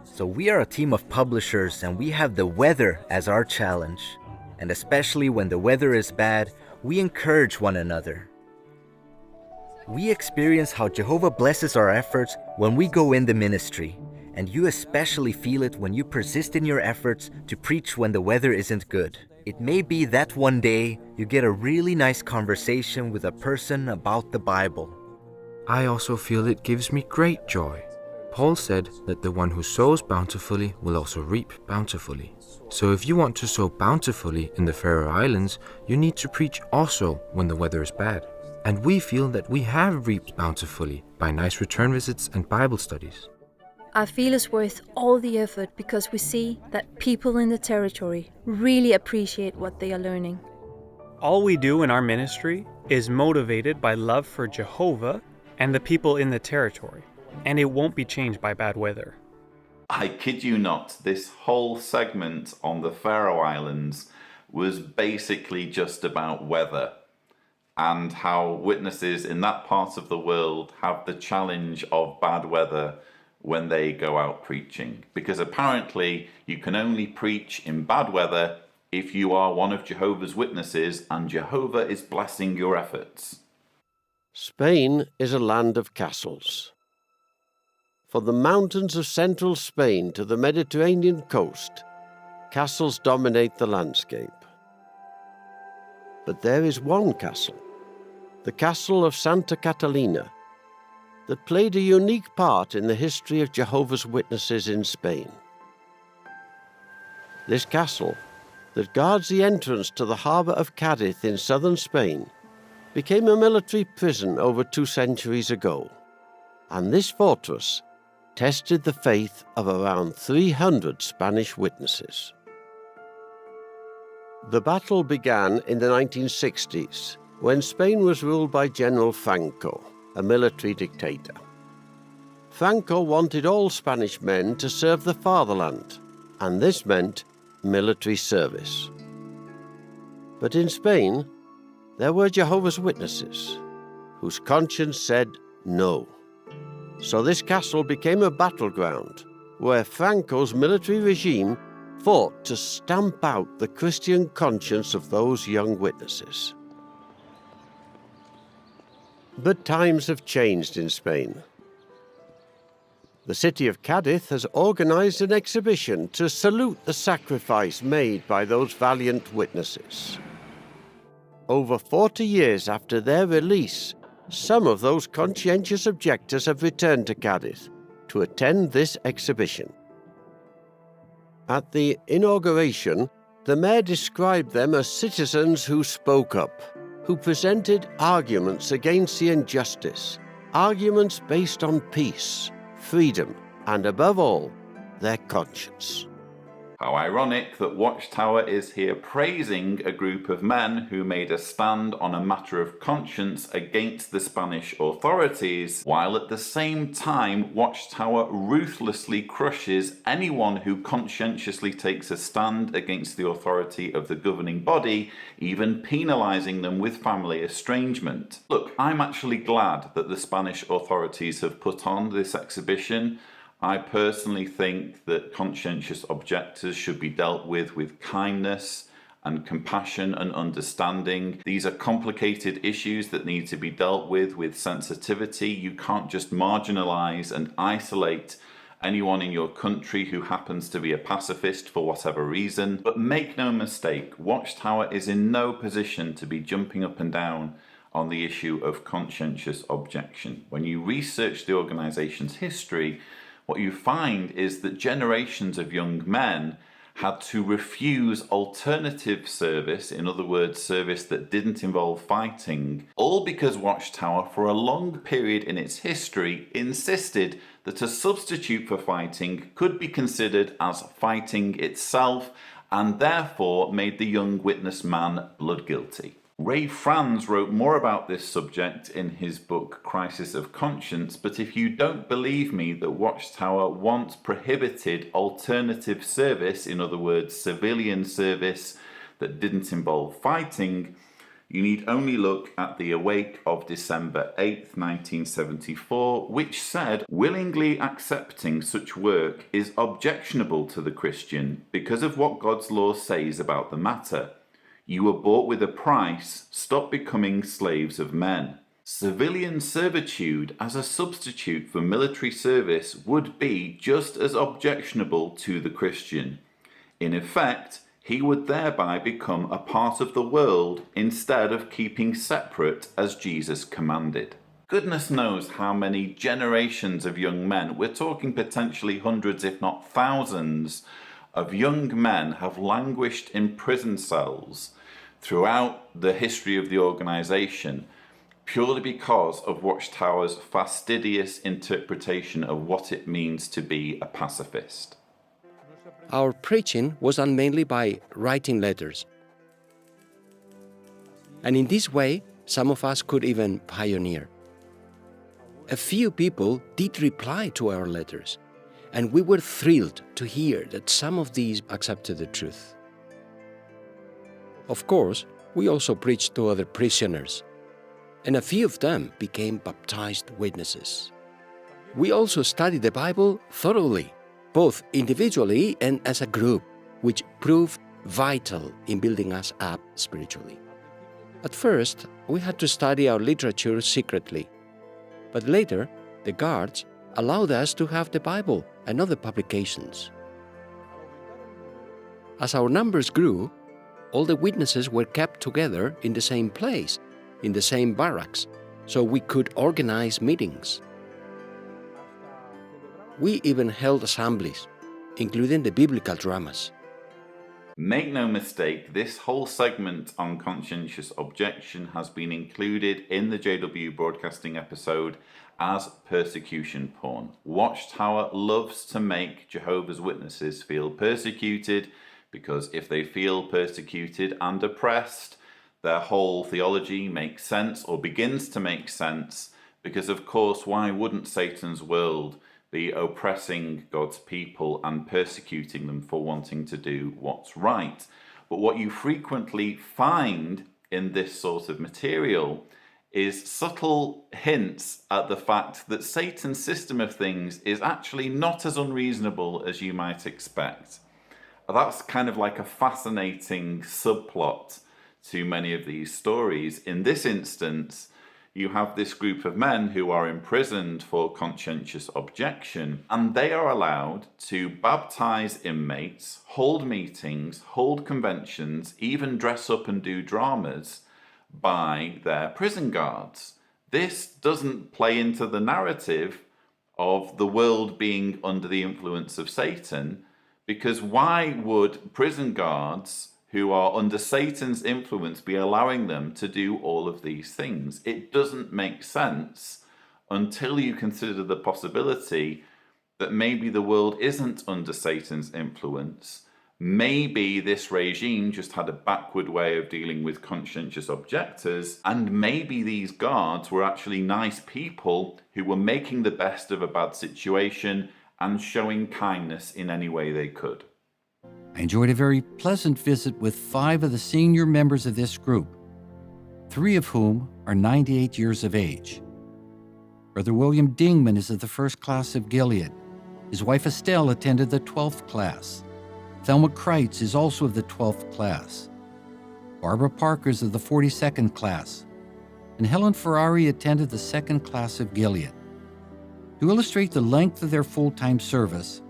So we are a team of publishers, and we have the weather as our challenge. And especially when the weather is bad, we encourage one another. We experience how Jehovah blesses our efforts when we go in the ministry, and you especially feel it when you persist in your efforts to preach when the weather isn't good. It may be that one day you get a really nice conversation with a person about the Bible. I also feel it gives me great joy. Paul said that the one who sows bountifully will also reap bountifully. So if you want to sow bountifully in the Faroe Islands, you need to preach also when the weather is bad. And we feel that we have reaped bountifully by nice return visits and Bible studies. I feel it's worth all the effort because we see that people in the territory really appreciate what they are learning. All we do in our ministry is motivated by love for Jehovah and the people in the territory, and it won't be changed by bad weather. I kid you not, this whole segment on the Faroe Islands was basically just about weather and how witnesses in that part of the world have the challenge of bad weather when they go out preaching. Because apparently you can only preach in bad weather if you are one of Jehovah's Witnesses and Jehovah is blessing your efforts. Spain is a land of castles. From the mountains of central Spain to the Mediterranean coast, castles dominate the landscape. But there is one castle, the castle of Santa Catalina, that played a unique part in the history of Jehovah's Witnesses in Spain. This castle, that guards the entrance to the harbour of Cadiz in southern Spain, became a military prison over 2 centuries ago, and this fortress tested the faith of around 300 Spanish witnesses. The battle began in the 1960s, when Spain was ruled by General Franco, a military dictator. Franco wanted all Spanish men to serve the fatherland, and this meant military service. But in Spain, there were Jehovah's Witnesses, whose conscience said no. So this castle became a battleground where Franco's military regime fought to stamp out the Christian conscience of those young witnesses. But times have changed in Spain. The city of Cadiz has organized an exhibition to salute the sacrifice made by those valiant witnesses. Over 40 years after their release, some of those conscientious objectors have returned to Cadiz to attend this exhibition. At the inauguration, the mayor described them as citizens who spoke up, who presented arguments against the injustice, arguments based on peace, freedom, and above all, their conscience. How ironic that Watchtower is here praising a group of men who made a stand on a matter of conscience against the Spanish authorities, while at the same time Watchtower ruthlessly crushes anyone who conscientiously takes a stand against the authority of the governing body, even penalising them with family estrangement. Look, I'm actually glad that the Spanish authorities have put on this exhibition. I personally think that conscientious objectors should be dealt with kindness and compassion and understanding. These are complicated issues that need to be dealt with sensitivity. You can't just marginalize and isolate anyone in your country who happens to be a pacifist for whatever reason. But make no mistake, Watchtower is in no position to be jumping up and down on the issue of conscientious objection. When you research the organization's history, what you find is that generations of young men had to refuse alternative service, in other words, service that didn't involve fighting, all because Watchtower, for a long period in its history, insisted that a substitute for fighting could be considered as fighting itself, and therefore made the young witness man blood guilty. Ray Franz wrote more about this subject in his book Crisis of Conscience, but if you don't believe me that Watchtower once prohibited alternative service, in other words civilian service that didn't involve fighting, you need only look at the Awake of December 8th, 1974, which said, willingly accepting such work is objectionable to the Christian because of what God's law says about the matter. You were bought with a price, stop becoming slaves of men. Civilian servitude as a substitute for military service would be just as objectionable to the Christian. In effect, he would thereby become a part of the world instead of keeping separate as Jesus commanded. Goodness knows how many generations of young men, we're talking potentially hundreds if not thousands, of young men have languished in prison cells throughout the history of the organization purely because of Watchtower's fastidious interpretation of what it means to be a pacifist. Our preaching was done mainly by writing letters. And in this way, some of us could even pioneer. A few people did reply to our letters, and we were thrilled to hear that some of these accepted the truth. Of course, we also preached to other prisoners, and a few of them became baptized witnesses. We also studied the Bible thoroughly, both individually and as a group, which proved vital in building us up spiritually. At first, we had to study our literature secretly, but later, the guards allowed us to have the Bible and other publications. As our numbers grew, all the witnesses were kept together in the same place, in the same barracks, so we could organize meetings. We even held assemblies, including the biblical dramas. Make no mistake, this whole segment on conscientious objection has been included in the JW Broadcasting episode as persecution porn. Watchtower loves to make Jehovah's Witnesses feel persecuted because if they feel persecuted and oppressed, their whole theology makes sense or begins to make sense because, of course, why wouldn't Satan's world be oppressing God's people and persecuting them for wanting to do what's right? But what you frequently find in this sort of material is subtle hints at the fact that Satan's system of things is actually not as unreasonable as you might expect. That's kind of like a fascinating subplot to many of these stories. In this instance, you have this group of men who are imprisoned for conscientious objection, and they are allowed to baptize inmates, hold meetings, hold conventions, even dress up and do dramas by their prison guards. This doesn't play into the narrative of the world being under the influence of Satan, because why would prison guards who are under Satan's influence be allowing them to do all of these things? It doesn't make sense until you consider the possibility that maybe the world isn't under Satan's influence. Maybe this regime just had a backward way of dealing with conscientious objectors, and maybe these guards were actually nice people who were making the best of a bad situation and showing kindness in any way they could. I enjoyed a very pleasant visit with 5 of the senior members of this group, 3 of whom are 98 years of age. Brother William Dingman is of the first class of Gilead. His wife Estelle attended the 12th class. Thelma Kreitz is also of the 12th class. Barbara Parker is of the 42nd class. And Helen Ferrari attended the 2nd class of Gilead. To illustrate the length of their full-time service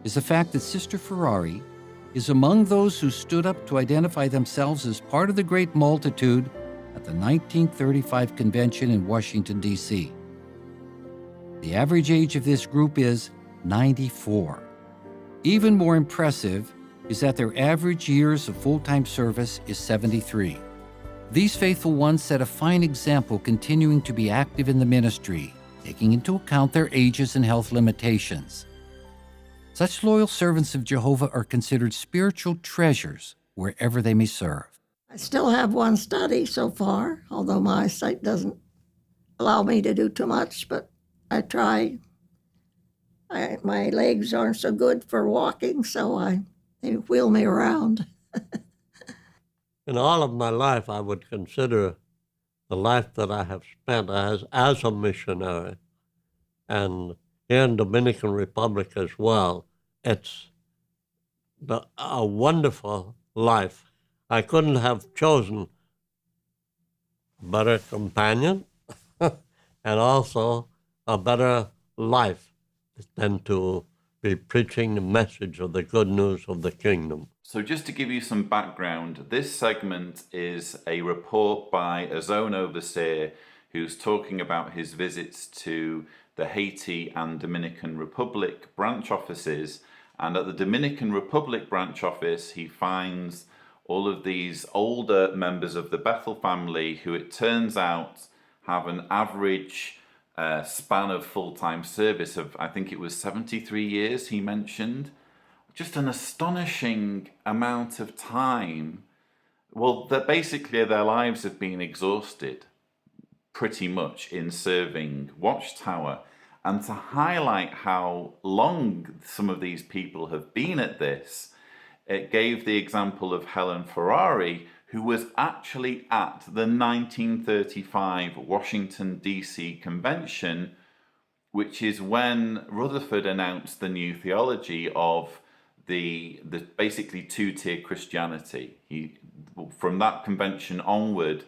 is the fact that Sister Ferrari is among those who stood up to identify themselves as part of the great multitude at the 1935 convention in Washington, D.C. The average age of this group is 94. Even more impressive is that their average years of full-time service is 73. These faithful ones set a fine example, continuing to be active in the ministry, taking into account their ages and health limitations. Such loyal servants of Jehovah are considered spiritual treasures wherever they may serve. I still have one study so far, although my sight doesn't allow me to do too much, but I try. My legs aren't so good for walking, so they wheel me around. In all of my life, I would consider the life that I have spent as a missionary, and here in Dominican Republic as well. It's a wonderful life. I couldn't have chosen a better companion and also a better life than to be preaching the message of the good news of the kingdom. So just to give you some background, this segment is a report by a zone overseer who's talking about his visits to the Haiti and Dominican Republic branch offices. And at the Dominican Republic branch office, he finds all of these older members of the Bethel family who it turns out have an average span of full-time service of, I think it was 73 years he mentioned. Just an astonishing amount of time. Well, basically their lives have been exhausted pretty much in serving Watchtower. And to highlight how long some of these people have been at this, it gave the example of Helen Ferrari, who was actually at the 1935 Washington, D.C. convention, which is when Rutherford announced the new theology of the basically two-tier Christianity. From that convention onward,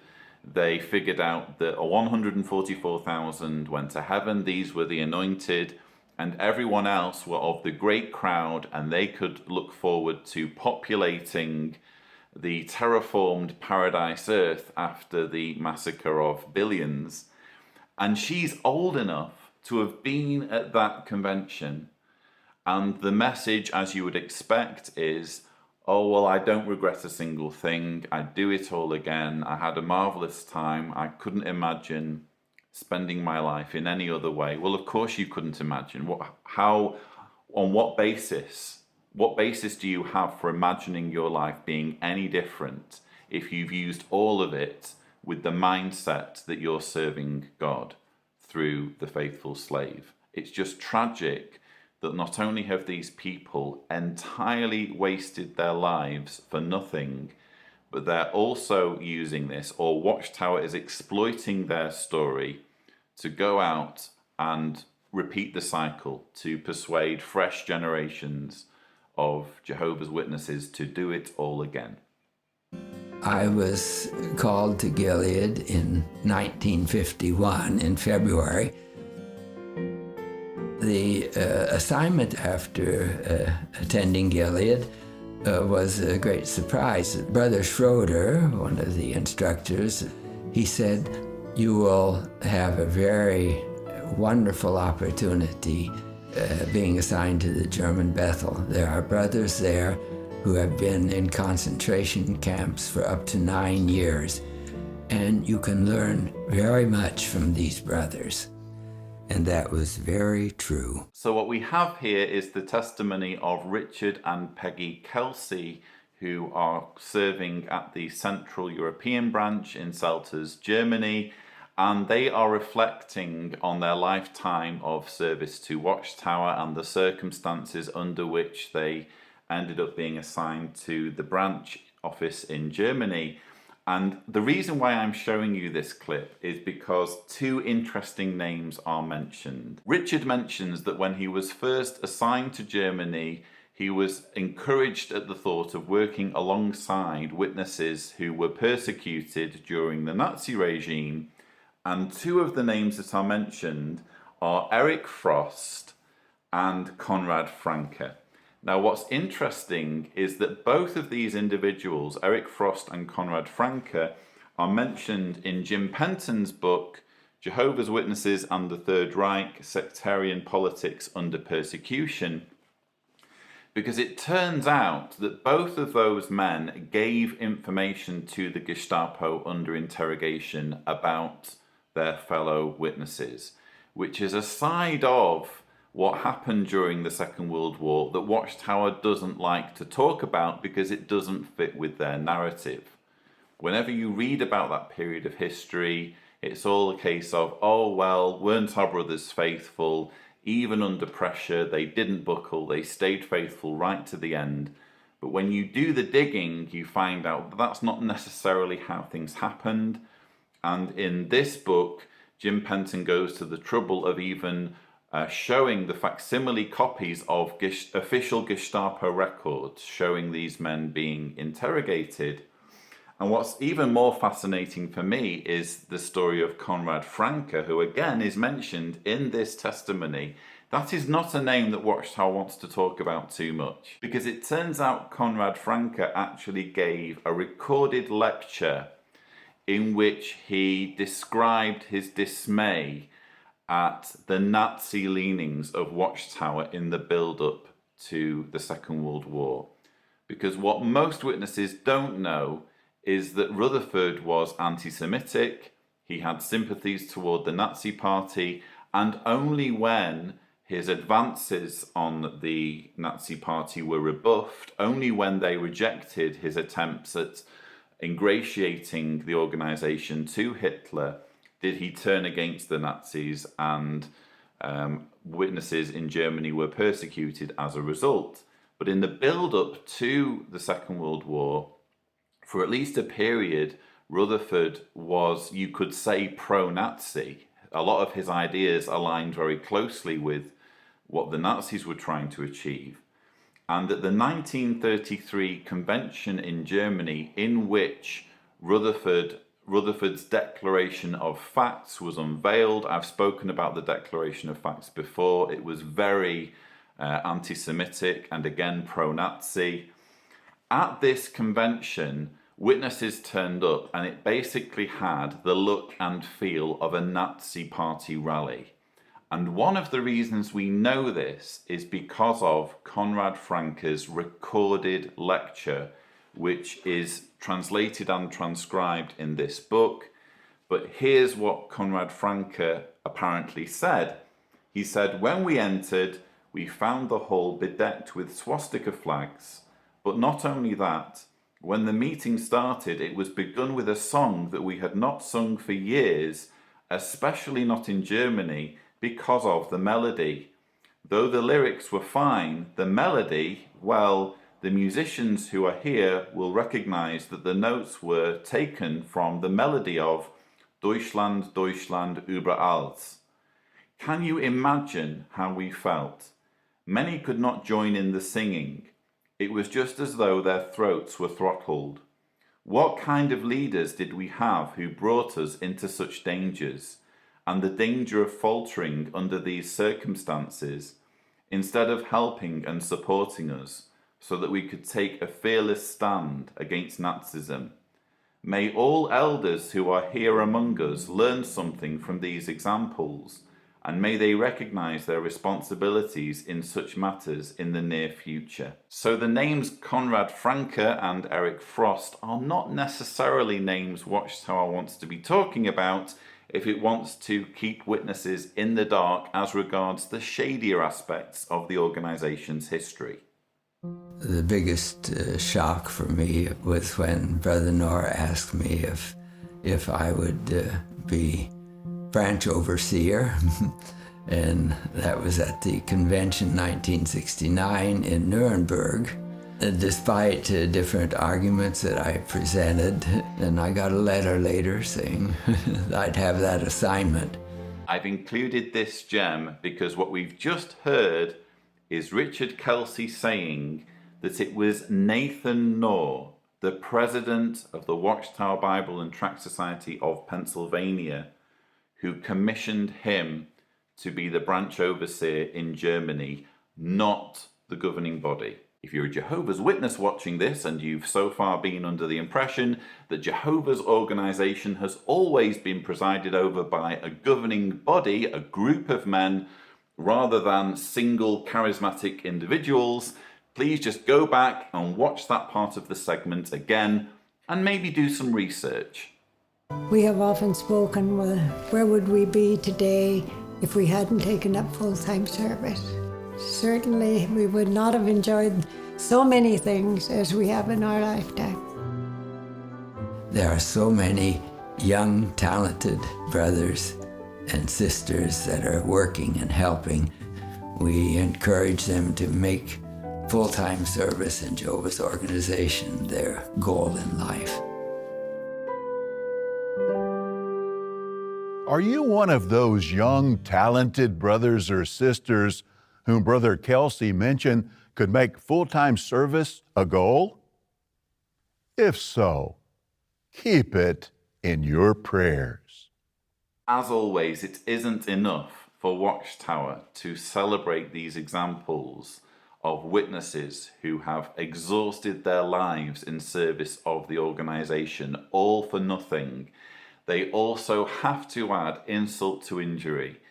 they figured out that 144,000 went to heaven. These were the anointed, and everyone else were of the great crowd, and they could look forward to populating the terraformed paradise earth after the massacre of billions. And she's old enough to have been at that convention. And the message, as you would expect, is, oh, well, I don't regret a single thing. I'd do it all again. I had a marvelous time. I couldn't imagine spending my life in any other way. Well, of course you couldn't imagine. On what basis? What basis do you have for imagining your life being any different if you've used all of it with the mindset that you're serving God through the faithful slave? It's just tragic that not only have these people entirely wasted their lives for nothing, but they're also using this, or Watchtower is exploiting their story to go out and repeat the cycle, to persuade fresh generations of Jehovah's Witnesses to do it all again. I was called to Gilead in 1951 in February. The assignment after attending Gilead was a great surprise. Brother Schroeder, one of the instructors, he said, "You will have a very wonderful opportunity being assigned to the German Bethel. There are brothers there who have been in concentration camps for up to 9 years, and you can learn very much from these brothers." And that was very true. So what we have here is the testimony of Richard and Peggy Kelsey, who are serving at the Central European branch in Selters, Germany, and they are reflecting on their lifetime of service to Watchtower and the circumstances under which they ended up being assigned to the branch office in Germany. And the reason why I'm showing you this clip is because two interesting names are mentioned. Richard mentions that when he was first assigned to Germany, he was encouraged at the thought of working alongside witnesses who were persecuted during the Nazi regime. And two of the names that are mentioned are Eric Frost and Konrad Franke. Now, what's interesting is that both of these individuals, Eric Frost and Konrad Franke, are mentioned in Jim Penton's book, Jehovah's Witnesses and the Third Reich, Sectarian Politics Under Persecution, because it turns out that both of those men gave information to the Gestapo under interrogation about their fellow witnesses, which is a side of what happened during the Second World War that Watchtower doesn't like to talk about because it doesn't fit with their narrative. Whenever you read about that period of history, it's all a case of, oh well, weren't our brothers faithful? Even under pressure, they didn't buckle, they stayed faithful right to the end. But when you do the digging, you find out that that's not necessarily how things happened. And in this book, Jim Penton goes to the trouble of even showing the facsimile copies of official Gestapo records showing these men being interrogated. And what's even more fascinating for me is the story of Konrad Franke, who again is mentioned in this testimony. That is not a name that Watchtower wants to talk about too much, because it turns out Konrad Franke actually gave a recorded lecture in which he described his dismay at the Nazi leanings of Watchtower in the build-up to the Second World War. Because what most witnesses don't know is that Rutherford was anti-Semitic, he had sympathies toward the Nazi Party, and only when his advances on the Nazi Party were rebuffed, only when they rejected his attempts at ingratiating the organization to Hitler, did he turn against the Nazis, and witnesses in Germany were persecuted as a result. But in the build-up to the Second World War, for at least a period, Rutherford was, you could say, pro-Nazi. A lot of his ideas aligned very closely with what the Nazis were trying to achieve. And at the 1933 convention in Germany, in which Rutherford's Declaration of Facts was unveiled. I've spoken about the Declaration of Facts before. It was very anti-Semitic and again pro-Nazi. At this convention, witnesses turned up and it basically had the look and feel of a Nazi Party rally. And one of the reasons we know this is because of Konrad Franke's recorded lecture, which is translated and transcribed in this book. But here's what Konrad Franke apparently said. He said, "When we entered, we found the hall bedecked with swastika flags. But not only that, when the meeting started, it was begun with a song that we had not sung for years, especially not in Germany, because of the melody. Though the lyrics were fine, the melody, well, the musicians who are here will recognize that the notes were taken from the melody of Deutschland, Deutschland über alles. Can you imagine how we felt? Many could not join in the singing. It was just as though their throats were throttled. What kind of leaders did we have who brought us into such dangers, and the danger of faltering under these circumstances, instead of helping and supporting us, so that we could take a fearless stand against Nazism? May all elders who are here among us learn something from these examples, and may they recognize their responsibilities in such matters in the near future." So the names Konrad Franke and Eric Frost are not necessarily names Watchtower wants to be talking about if it wants to keep witnesses in the dark as regards the shadier aspects of the organization's history. The biggest shock for me was when Brother Nora asked me if I would be branch overseer, and that was at the convention 1969 in Nuremberg. despite different arguments that I presented. And I got a letter later saying I'd have that assignment. I've included this gem because what we've just heard is Richard Kelsey saying that it was Nathan Knorr, the president of the Watchtower Bible and Tract Society of Pennsylvania, who commissioned him to be the branch overseer in Germany, not the governing body. If you're a Jehovah's Witness watching this and you've so far been under the impression that Jehovah's organization has always been presided over by a governing body, a group of men, rather than single charismatic individuals, please just go back and watch that part of the segment again and maybe do some research. We have often spoken, well, where would we be today if we hadn't taken up full-time service? Certainly, we would not have enjoyed so many things as we have in our lifetime. There are so many young, talented brothers and sisters that are working and helping. We encourage them to make full-time service in Jehovah's organization their goal in life. Are you one of those young, talented brothers or sisters whom Brother Kelsey mentioned could make full-time service a goal? If so, keep it in your prayers. As always, it isn't enough for Watchtower to celebrate these examples of witnesses who have exhausted their lives in service of the organization, all for nothing. They also have to add insult to injury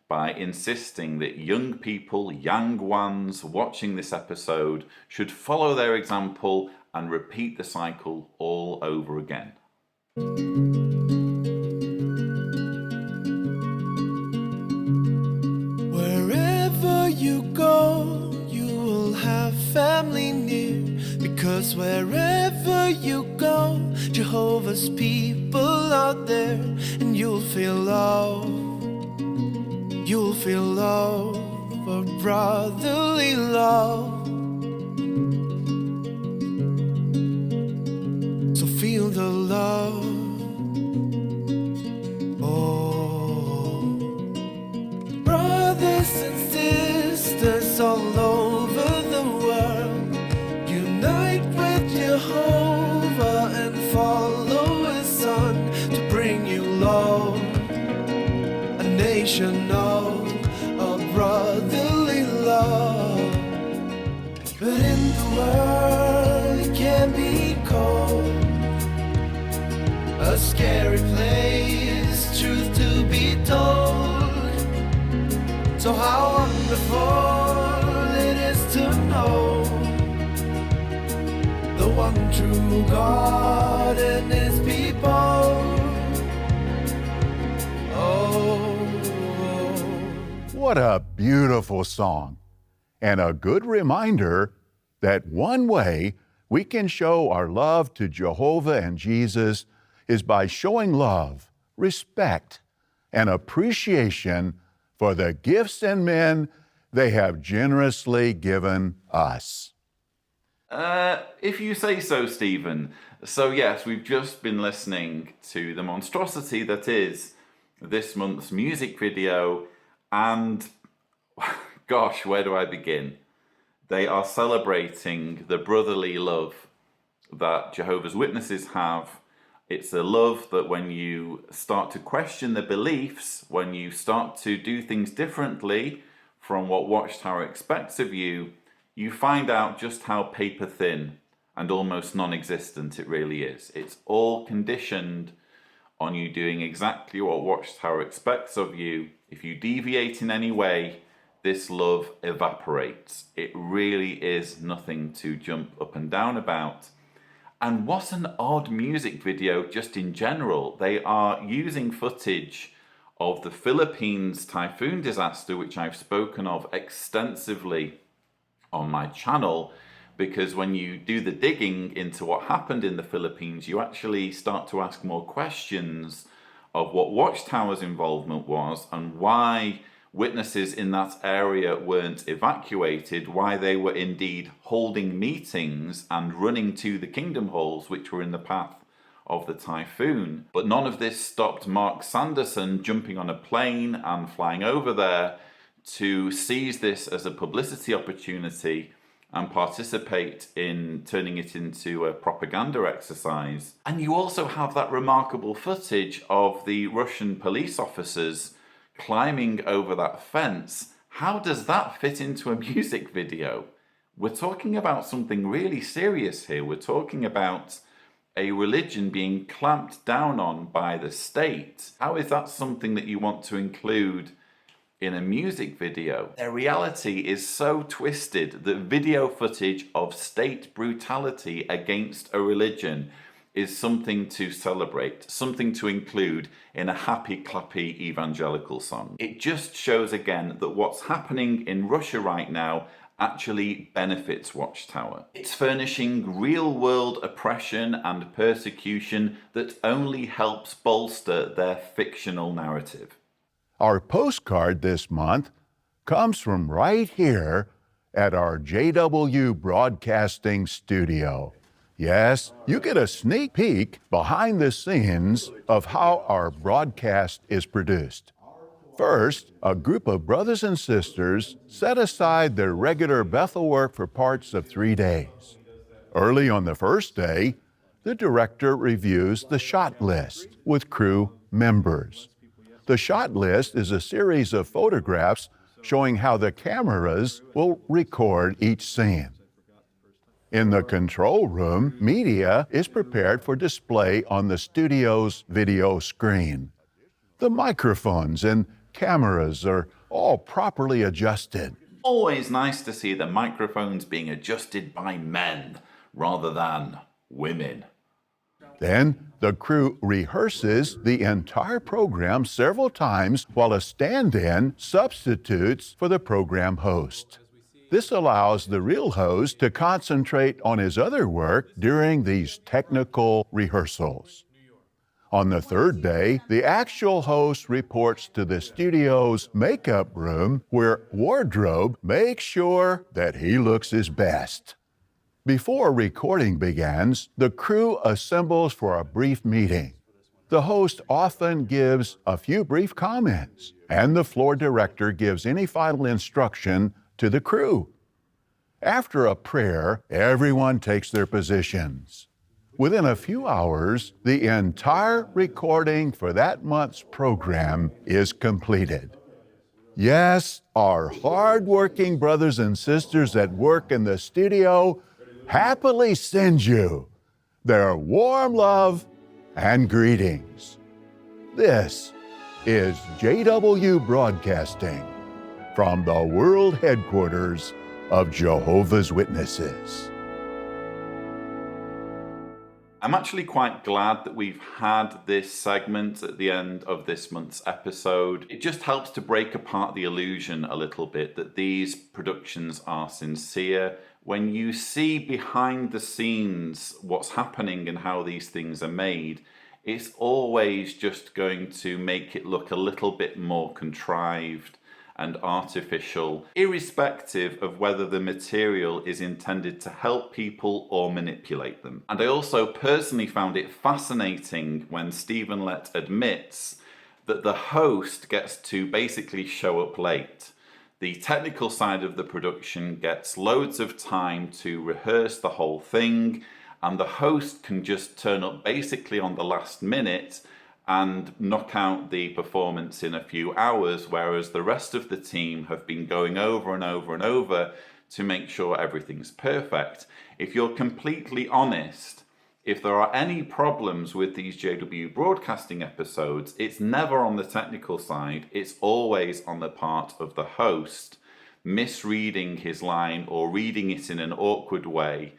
by insisting that young people, young ones watching this episode should follow their example and repeat the cycle all over again. Wherever you go, you will have family near, because wherever you go, Jehovah's people out there, and you'll feel love. You'll feel love, a brotherly love. So feel the love. Oh, brothers and sisters all over the world, unite with Jehovah and follow His Son to bring you love. A nation of brotherly love. But in the world it can be cold, a scary place, truth to be told. So how wonderful it is to know the one true God and His people. What a beautiful song, and a good reminder that one way we can show our love to Jehovah and Jesus is by showing love, respect, and appreciation for the gifts and men they have generously given us. If you say so, Stephen. So yes, we've just been listening to the monstrosity that is this month's music video. And gosh, where do I begin? They are celebrating the brotherly love that Jehovah's Witnesses have. It's a love that when you start to question the beliefs, when you start to do things differently from what Watchtower expects of you, you find out just how paper thin and almost non-existent it really is. It's all conditioned on you doing exactly what Watchtower expects of you. If you deviate in any way, this love evaporates. It really is nothing to jump up and down about. And what an odd music video just in general. They are using footage of the Philippines typhoon disaster, which I've spoken of extensively on my channel, because when you do the digging into what happened in the Philippines, you actually start to ask more questions of what Watchtower's involvement was and why witnesses in that area weren't evacuated, why they were indeed holding meetings and running to the kingdom halls which were in the path of the typhoon. But none of this stopped Mark Sanderson jumping on a plane and flying over there to seize this as a publicity opportunity and participate in turning it into a propaganda exercise. And you also have that remarkable footage of the Russian police officers climbing over that fence. How does that fit into a music video? We're talking about something really serious here. We're talking about a religion being clamped down on by the state. How is that something that you want to include in a music video? Their reality is so twisted that video footage of state brutality against a religion is something to celebrate, something to include in a happy clappy evangelical song. It just shows again that what's happening in Russia right now actually benefits Watchtower. It's furnishing real-world oppression and persecution that only helps bolster their fictional narrative. Our postcard this month comes from right here at our JW Broadcasting studio. Yes, you get a sneak peek behind the scenes of how our broadcast is produced. First, a group of brothers and sisters set aside their regular Bethel work for parts of 3 days. Early on the first day, the director reviews the shot list with crew members. The shot list is a series of photographs showing how the cameras will record each scene. In the control room, media is prepared for display on the studio's video screen. The microphones and cameras are all properly adjusted. Always nice to see the microphones being adjusted by men rather than women. Then the crew rehearses the entire program several times while a stand-in substitutes for the program host. This allows the real host to concentrate on his other work during these technical rehearsals. On the third day, the actual host reports to the studio's makeup room where wardrobe makes sure that he looks his best. Before recording begins, the crew assembles for a brief meeting. The host often gives a few brief comments, and the floor director gives any final instruction to the crew. After a prayer, everyone takes their positions. Within a few hours, the entire recording for that month's program is completed. Yes, our hard-working brothers and sisters that work in the studio happily send you their warm love and greetings. This is JW Broadcasting from the world headquarters of Jehovah's Witnesses. I'm actually quite glad that we've had this segment at the end of this month's episode. It just helps to break apart the illusion a little bit that these productions are sincere. When you see behind the scenes what's happening and how these things are made, it's always just going to make it look a little bit more contrived and artificial, irrespective of whether the material is intended to help people or manipulate them. And I also personally found it fascinating when Stephen Lett admits that the host gets to basically show up late. The technical side of the production gets loads of time to rehearse the whole thing, and the host can just turn up basically on the last minute and knock out the performance in a few hours, whereas the rest of the team have been going over and over and over to make sure everything's perfect. If you're completely honest, if there are any problems with these JW Broadcasting episodes, it's never on the technical side, it's always on the part of the host misreading his line or reading it in an awkward way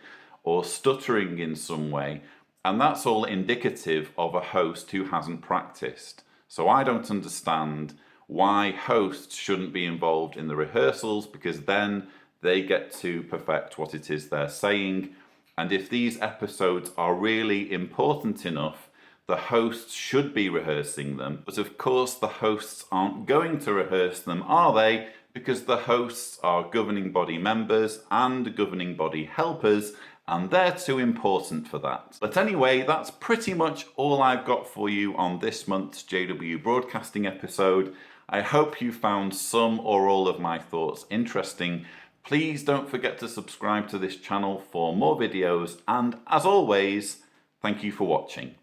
or stuttering in some way. And that's all indicative of a host who hasn't practiced. So I don't understand why hosts shouldn't be involved in the rehearsals, because then they get to perfect what it is they're saying. And if these episodes are really important enough, the hosts should be rehearsing them, but of course the hosts aren't going to rehearse them, are they? Because the hosts are governing body members and governing body helpers, and they're too important for that. But anyway, that's pretty much all I've got for you on this month's JW Broadcasting episode. I hope you found some or all of my thoughts interesting. Please don't forget to subscribe to this channel for more videos, and as always, thank you for watching.